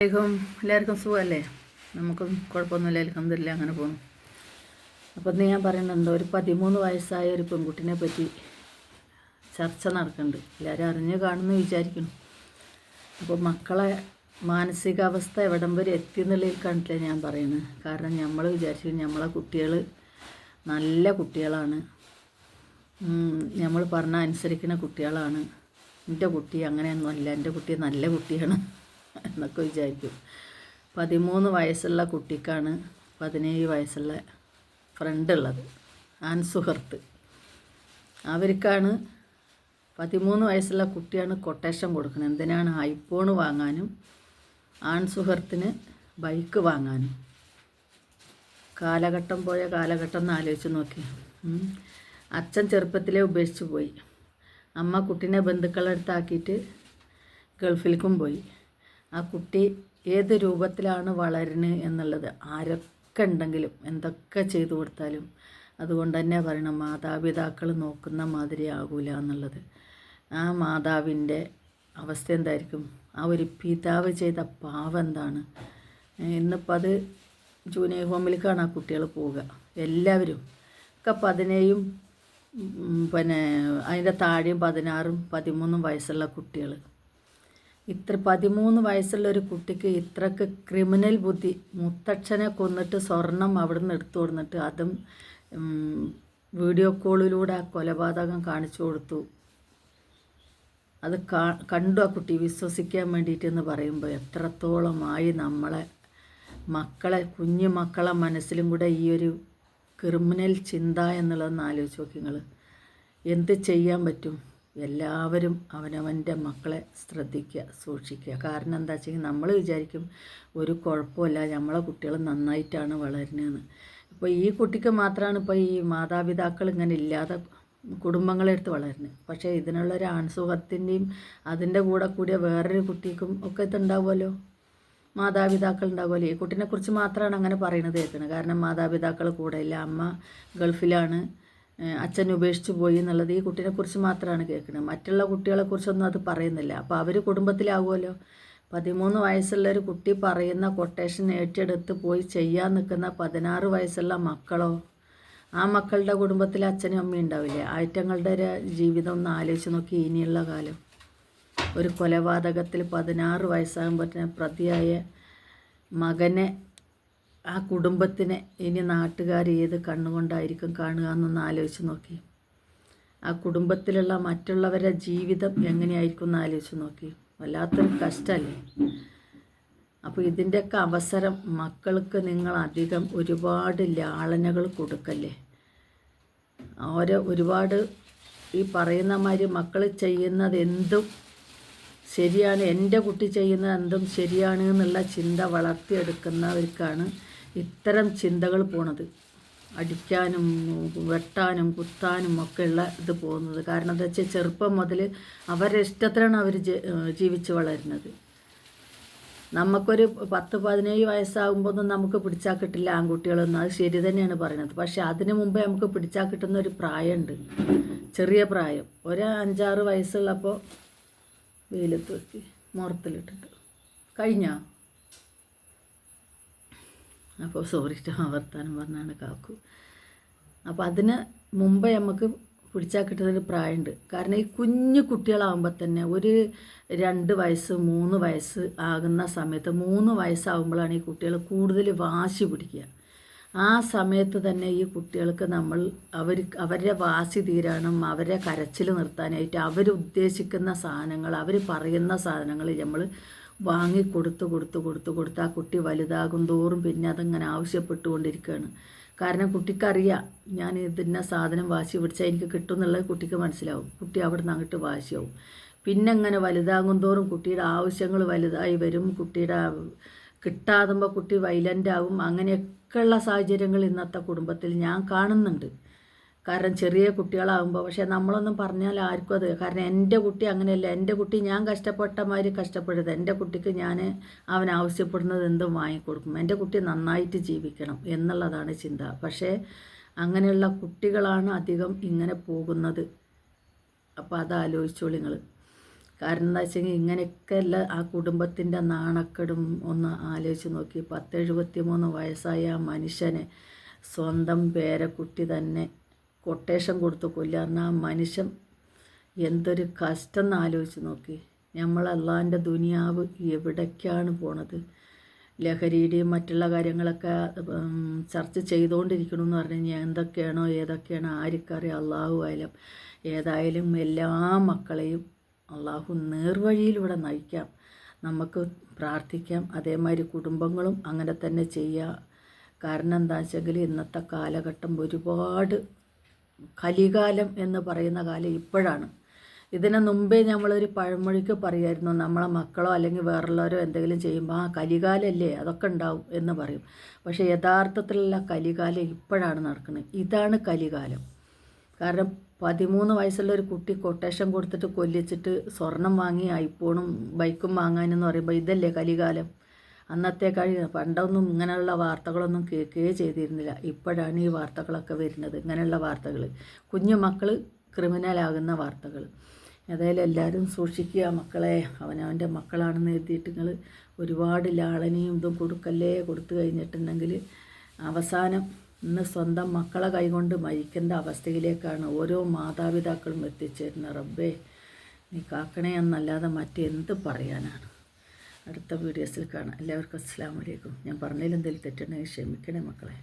എല്ലാവർക്കും സുഖമല്ലേ? നമുക്കും കുഴപ്പമൊന്നുമില്ല, അൽഹംദുലില്ലാ, അങ്ങനെ പോകുന്നു. അപ്പോൾ ഇന്ന് ഞാൻ പറയുന്നുണ്ട്, ഒരു 13 വയസ്സായ ഒരു പെൺകുട്ടിനെ പറ്റി ചർച്ച നടക്കുന്നുണ്ട്. എല്ലാവരും അറിഞ്ഞ് കാണുമെന്ന് വിചാരിക്കുന്നു. അപ്പോൾ മക്കളെ മാനസികാവസ്ഥ എവിടം വരെ എത്തി എന്നുള്ളതിൽ കണ്ടില്ല ഞാൻ പറയുന്നത്. കാരണം നമ്മൾ വിചാരിച്ചു നമ്മളെ കുട്ടികൾ നല്ല കുട്ടികളാണ്, നമ്മൾ പറഞ്ഞാൽ അനുസരിക്കുന്ന കുട്ടികളാണ്, എൻ്റെ കുട്ടി അങ്ങനെയൊന്നുമല്ല, എൻ്റെ കുട്ടി നല്ല കുട്ടിയാണ് എന്നൊക്കെ വിചാരിക്കും. 13 വയസ്സുള്ള കുട്ടിക്കാണ് 17 വയസ്സുള്ള ഫ്രണ്ട് ഉള്ളത്, ആൺ സുഹൃത്ത്. അവർക്കാണ് 13 വയസ്സുള്ള കുട്ടിയാണ് കൊട്ടേഷൻ കൊടുക്കുന്നത്. എന്തിനാണ്? ഐഫോൺ വാങ്ങാനും ആൺ സുഹൃത്തിന് ബൈക്ക് വാങ്ങാനും. കാലഘട്ടം പോയ കാലഘട്ടം എന്ന് ആലോചിച്ച് നോക്കി. അച്ഛൻ ചെറുപ്പത്തിലേ ഉപേക്ഷിച്ച് പോയി, അമ്മ കുട്ടീനെ ബന്ധുക്കളുടെ അടുത്താക്കിയിട്ട് ഗൾഫിലേക്കും പോയി. ആ കുട്ടി ഏത് രൂപത്തിലാണ് വളരുന്നത് എന്നുള്ളത് ആരൊക്കെ ഉണ്ടെങ്കിലും എന്തൊക്കെ ചെയ്തു കൊടുത്താലും അതുകൊണ്ട് തന്നെ പറയണം, മാതാപിതാക്കൾ നോക്കുന്ന മാതിരി ആകൂല എന്നുള്ളത്. ആ മാതാവിൻ്റെ അവസ്ഥ എന്തായിരിക്കും? ആ ഒരു പിതാവ് ചെയ്ത പാവം എന്താണ്? ഇന്നിപ്പോൾ അത് ജൂനിയർ ഹോമിലേക്കാണ് ആ കുട്ടികൾ പോവുക. എല്ലാവരും ഒക്കെ 17 പിന്നെ അതിൻ്റെ താഴെയും 16, 13 വയസ്സുള്ള കുട്ടികൾ. 13 വയസ്സുള്ള ഒരു കുട്ടിക്ക് ഇത്രക്ക് ക്രിമിനൽ ബുദ്ധി. മുത്തച്ഛനെ കൊന്നിട്ട് സ്വർണം അവിടെ നിന്ന് എടുത്തു കൊടുത്തിട്ട് അതും വീഡിയോ കോളിലൂടെ ആ കൊലപാതകം കാണിച്ചു കൊടുത്തു. അത് കണ്ടു ആ കുട്ടി വിശ്വസിക്കാൻ വേണ്ടിയിട്ടെന്ന് പറയുമ്പോൾ എത്രത്തോളമായി നമ്മളെ മക്കളെ, കുഞ്ഞു മക്കളെ മനസ്സിലും കൂടെ ഈ ഒരു ക്രിമിനൽ ചിന്ത എന്നുള്ളതെന്ന് ആലോചിച്ച് നോക്കി നിങ്ങൾ. എന്ത് ചെയ്യാൻ പറ്റും? എല്ലാവരും അവനവൻ്റെ മക്കളെ ശ്രദ്ധിക്കുക, സൂക്ഷിക്കുക. കാരണം എന്താ വെച്ചെങ്കിൽ നമ്മൾ വിചാരിക്കും ഒരു കുഴപ്പമില്ല, നമ്മളെ കുട്ടികൾ നന്നായിട്ടാണ് വളരുന്നതെന്ന്. ഇപ്പോൾ ഈ കുട്ടിക്ക് മാത്രമാണ് ഇപ്പോൾ ഈ മാതാപിതാക്കൾ ഇങ്ങനെ ഇല്ലാതെ കുടുംബങ്ങളെടുത്ത് വളരുന്നത്. പക്ഷേ ഇതിനുള്ളൊരു ആൺസുഹൃത്തിൻ്റെയും അതിൻ്റെ കൂടെ കൂടിയ വേറൊരു കുട്ടിക്കും ഒക്കെ ഇതുണ്ടാവുമല്ലോ, മാതാപിതാക്കൾ ഉണ്ടാവുമല്ലോ. ഈ കുട്ടീനെക്കുറിച്ച് മാത്രമാണ് അങ്ങനെ പറയുന്നത് കേൾക്കുന്നത്. കാരണം മാതാപിതാക്കൾ കൂടെ ഇല്ല, അമ്മ ഗൾഫിലാണ്, അച്ഛൻ ഉപേക്ഷിച്ച് പോയി എന്നുള്ളത് ഈ കുട്ടീനെക്കുറിച്ച് മാത്രമാണ് കേൾക്കുന്നത്. മറ്റുള്ള കുട്ടികളെക്കുറിച്ചൊന്നും അത് പറയുന്നില്ല. അപ്പോൾ അവർ കുടുംബത്തിലാവുമല്ലോ. 13 വയസ്സുള്ള ഒരു കുട്ടി പറയുന്ന കൊട്ടേഷൻ ഏറ്റെടുത്ത് പോയി ചെയ്യാൻ നിൽക്കുന്ന 16 വയസ്സുള്ള മക്കളോ, ആ മക്കളുടെ കുടുംബത്തിൽ അച്ഛനും അമ്മയും ഉണ്ടാവില്ലേ? ആറ്റങ്ങളുടെ ഒരു ജീവിതം ഒന്ന് ആലോചിച്ച് നോക്കി. ഇനിയുള്ള കാലം ഒരു കൊലപാതകത്തിൽ 16 വയസ്സാകുമ്പോൾ തന്നെ പ്രതിയായ മകനെ, ആ കുടുംബത്തിനെ ഇനി നാട്ടുകാർ ഏത് കണ്ണുകൊണ്ടായിരിക്കും കാണുക എന്നൊന്ന് ആലോചിച്ച് നോക്കി. ആ കുടുംബത്തിലുള്ള മറ്റുള്ളവരുടെ ജീവിതം എങ്ങനെയായിരിക്കും എന്ന് ആലോചിച്ച് നോക്കി. വല്ലാത്തൊരു കഷ്ടമല്ലേ? അപ്പോൾ ഇതിൻ്റെയൊക്കെ അവസരം മക്കൾക്ക് നിങ്ങൾ അധികം ഒരുപാട് ലാളനകൾ കൊടുക്കല്ലേ. ഒരുപാട് ഈ പറയുന്ന മാതിരി മക്കൾ ചെയ്യുന്നത് എന്തും ശരിയാണ്, എൻ്റെ കുട്ടി ചെയ്യുന്നത് എന്തും ശരിയാണ് എന്നുള്ള ചിന്ത വളർത്തിയെടുക്കുന്നവർക്കാണ് ഇത്തരം ചിന്തകൾ പോണത്. അടിക്കാനും വെട്ടാനും കുത്താനും ഒക്കെയുള്ള ഇത് പോകുന്നത്. കാരണം എന്താ വെച്ചാൽ ചെറുപ്പം മുതൽ അവരുടെ ഇഷ്ടത്തിലാണ് അവർ ജീവിച്ച് വളരുന്നത്. നമുക്കൊരു 10-17 വയസ്സാകുമ്പോൾ നമുക്ക് പിടിച്ചാൽ കിട്ടില്ല ആൺകുട്ടികളൊന്നും, അത് ശരി തന്നെയാണ് പറയുന്നത്. പക്ഷെ അതിനു മുമ്പേ നമുക്ക് പിടിച്ചാൽ കിട്ടുന്ന ഒരു പ്രായമുണ്ട്, ചെറിയ പ്രായം. ഒരു 5-6 വയസ്സുള്ളപ്പോൾ വെയിലത്ത് വെക്കി മുറത്തിലിട്ടിട്ട് കഴിഞ്ഞാൽ, അപ്പോൾ സോറിട്ടോ വർത്താനം പറഞ്ഞാണ് കാക്കു. അപ്പോൾ അതിന് മുമ്പേ നമുക്ക് പിടിച്ചാൽ കിട്ടുന്നൊരു പ്രായമുണ്ട്. കാരണം ഈ കുഞ്ഞു കുട്ടികളാകുമ്പോൾ തന്നെ ഒരു 2 വയസ്സ് 3 വയസ്സ് ആകുന്ന സമയത്ത്, 3 വയസ്സാകുമ്പോഴാണ് ഈ കുട്ടികൾ കൂടുതൽ വാശി പിടിക്കുക. ആ സമയത്ത് തന്നെ ഈ കുട്ടികൾക്ക് നമ്മൾ അവരുടെ വാശി തീരാനും അവരെ കരച്ചിൽ നിർത്താനായിട്ട് അവരുദ്ദേശിക്കുന്ന സാധനങ്ങൾ, അവർ പറയുന്ന സാധനങ്ങൾ നമ്മൾ വാങ്ങി കൊടുത്ത് ആ കുട്ടി വലുതാകും തോറും പിന്നെ അതങ്ങനെ ആവശ്യപ്പെട്ടുകൊണ്ടിരിക്കുകയാണ്. കാരണം കുട്ടിക്കറിയാം ഞാൻ ഇതിന്ന സാധനം വാശി പിടിച്ചാൽ എനിക്ക് കിട്ടും എന്നുള്ളത് കുട്ടിക്ക് മനസ്സിലാവും. കുട്ടി അവിടെ നിന്ന് അങ്ങോട്ട് വാശിയാവും. പിന്നെ അങ്ങനെ വലുതാകും തോറും കുട്ടിയുടെ ആവശ്യങ്ങൾ വലുതായി വരും. കുട്ടിയുടെ കിട്ടാതുമ്പോൾ കുട്ടി വൈലൻ്റ് ആകും. അങ്ങനെയൊക്കെയുള്ള സാഹചര്യങ്ങൾ ഇന്നത്തെ കുടുംബത്തിൽ ഞാൻ കാണുന്നുണ്ട്. കാരണം ചെറിയ കുട്ടികളാകുമ്പോൾ, പക്ഷേ നമ്മളൊന്നും പറഞ്ഞാൽ ആർക്കും അത്, കാരണം എൻ്റെ കുട്ടി അങ്ങനെയല്ല, എൻ്റെ കുട്ടി ഞാൻ കഷ്ടപ്പെട്ട മാതിരി കഷ്ടപ്പെടരുത്, എൻ്റെ കുട്ടിക്ക് ഞാൻ അവൻ ആവശ്യപ്പെടുന്നത് എന്തും വാങ്ങിക്കൊടുക്കും, എൻ്റെ കുട്ടി നന്നായിട്ട് ജീവിക്കണം എന്നുള്ളതാണ് ചിന്ത. പക്ഷേ അങ്ങനെയുള്ള കുട്ടികളാണ് അധികം ഇങ്ങനെ പോകുന്നത്. അപ്പോൾ അത് ആലോചിച്ചോളൂ നിങ്ങൾ. കാരണം എന്താ വെച്ചെങ്കിൽ ഇങ്ങനെയൊക്കെയല്ല ആ കുടുംബത്തിൻ്റെ നാണക്കെടും ഒന്ന് ആലോചിച്ച് നോക്കി. 73 വയസ്സായ ആ മനുഷ്യനെ സ്വന്തം പേരക്കുട്ടി തന്നെ കൊട്ടേഷൻ കൊടുത്ത് കൊല്ലാറിന് ആ മനുഷ്യൻ എന്തൊരു കഷ്ടം എന്ന് ആലോചിച്ച് നോക്കി. നമ്മൾ അള്ളാൻ്റെ ദുനിയാവ് എവിടേക്കാണ് പോണത്? ലഹരിയുടെയും മറ്റുള്ള കാര്യങ്ങളൊക്കെ ചർച്ച ചെയ്തുകൊണ്ടിരിക്കണമെന്ന് പറഞ്ഞു കഴിഞ്ഞാൽ എന്തൊക്കെയാണോ ഏതൊക്കെയാണോ ആർക്കറിയാം, അള്ളാഹു ആയാലും. ഏതായാലും എല്ലാ മക്കളെയും അള്ളാഹു നേർവഴിയിലൂടെ നയിക്കാം. നമുക്ക് പ്രാർത്ഥിക്കാം. അതേമാതിരി കുടുംബങ്ങളും അങ്ങനെ തന്നെ ചെയ്യുക. കാരണം എന്താ വെച്ചെങ്കിൽ ഇന്നത്തെ കാലഘട്ടം ഒരുപാട് കലികാലം എന്ന് പറയുന്ന കാലം ഇപ്പോഴാണ്. ഇതിന് മുമ്പേ നമ്മളൊരു പഴമൊഴിക്ക് പറയുമായിരുന്നു, നമ്മളെ മക്കളോ അല്ലെങ്കിൽ വേറുള്ളവരോ എന്തെങ്കിലും ചെയ്യുമ്പോൾ ആ കലികാലല്ലേ അതൊക്കെ ഉണ്ടാവും എന്ന് പറയും. പക്ഷേ യഥാർത്ഥത്തിലുള്ള കലികാലം ഇപ്പോഴാണ് നടക്കുന്നത്. ഇതാണ് കലികാലം. കാരണം 13 വയസ്സുള്ള ഒരു കുട്ടി കൊട്ടേഷൻ കൊടുത്തിട്ട് കൊല്ലിച്ചിട്ട് സ്വർണം വാങ്ങി ഐഫോണും ബൈക്കും വാങ്ങാനെന്ന് പറയുമ്പോൾ ഇതല്ലേ കലികാലം? അന്നത്തേക്കാൾ പണ്ടൊന്നും ഇങ്ങനെയുള്ള വാർത്തകളൊന്നും കേൾക്കുകയേ ചെയ്തിരുന്നില്ല. ഇപ്പോഴാണ് ഈ വാർത്തകളൊക്കെ വരുന്നത്, ഇങ്ങനെയുള്ള വാർത്തകൾ, കുഞ്ഞു മക്കൾ ക്രിമിനലാകുന്ന വാർത്തകൾ. ഏതായാലും എല്ലാവരും സൂക്ഷിക്കുക മക്കളെ. അവനവൻ്റെ മക്കളാണെന്ന് എഴുതിയിട്ട് നിങ്ങൾ ഒരുപാട് ലാളനയും ഇതും കൊടുത്തു കഴിഞ്ഞിട്ടുണ്ടെങ്കിൽ അവസാനം ഇന്ന് സ്വന്തം മക്കളെ കൈകൊണ്ട് മരിക്കേണ്ട അവസ്ഥയിലേക്കാണ് ഓരോ മാതാപിതാക്കളും എത്തിച്ചേരുന്നത്. റബ്ബേ നീ കാക്കണേ എന്നല്ലാതെ മറ്റെന്ത് പറയാനാണ്? അടുത്ത വീഡിയോസിൽ കാണാം. എല്ലാവർക്കും അസ്സലാമു അലൈക്കും. ഞാൻ പറഞ്ഞതിൽ എന്തെങ്കിലും തെറ്റുണ്ടെങ്കിൽ ക്ഷമിക്കണേ മക്കളെ.